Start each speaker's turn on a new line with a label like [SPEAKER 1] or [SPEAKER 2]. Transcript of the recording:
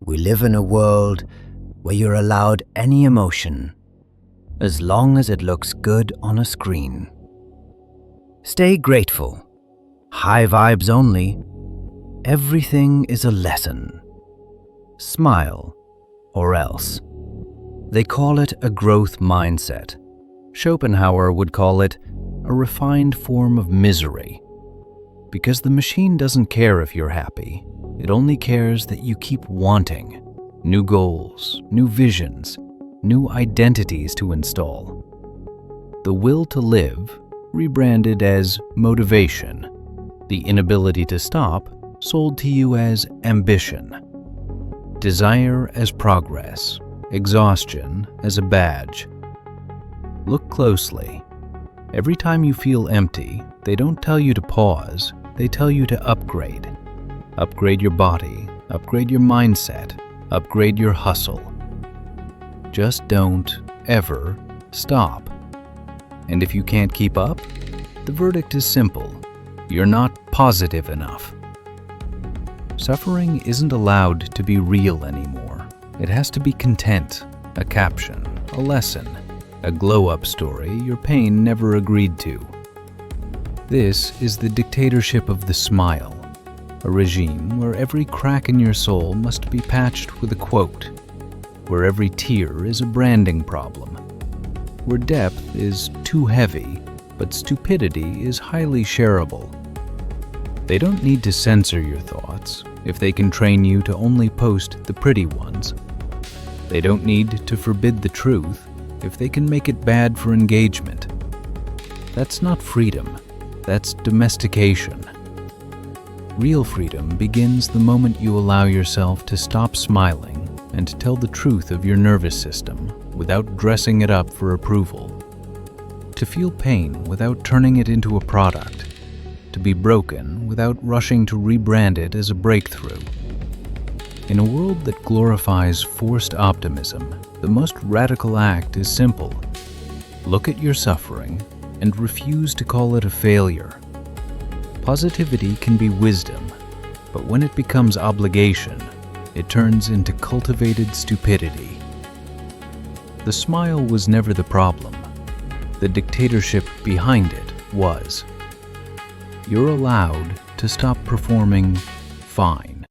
[SPEAKER 1] We live in a world where you're allowed any emotion, as long as it looks good on a screen. Stay grateful. High vibes only. Everything is a lesson. Smile, or else. They call it a growth mindset. Schopenhauer would call it a refined form of misery. Because the machine doesn't care if you're happy. It only cares that you keep wanting new goals, new visions, new identities to install. The will to live, rebranded as motivation. The inability to stop, sold to you as ambition. Desire as progress, exhaustion as a badge. Look closely. Every time you feel empty, they don't tell you to pause, they tell you to upgrade. Upgrade your body, upgrade your mindset, upgrade your hustle. Just don't ever stop. And if you can't keep up, the verdict is simple. You're not positive enough. Suffering isn't allowed to be real anymore. It has to be content, a caption, a lesson, a glow-up story your pain never agreed to. This is the dictatorship of the smile, a regime where every crack in your soul must be patched with a quote, where every tear is a branding problem, where depth is too heavy, but stupidity is highly shareable. They don't need to censor your thoughts if they can train you to only post the pretty ones. They don't need to forbid the truth if they can make it bad for engagement. That's not freedom, that's domestication. Real freedom begins the moment you allow yourself to stop smiling and tell the truth of your nervous system without dressing it up for approval. To feel pain without turning it into a product. To be broken without rushing to rebrand it as a breakthrough. In a world that glorifies forced optimism, the most radical act is simple. Look at your suffering and refuse to call it a failure. Positivity can be wisdom, but when it becomes obligation, it turns into cultivated stupidity. The smile was never the problem. The dictatorship behind it was. You're allowed to stop performing fine.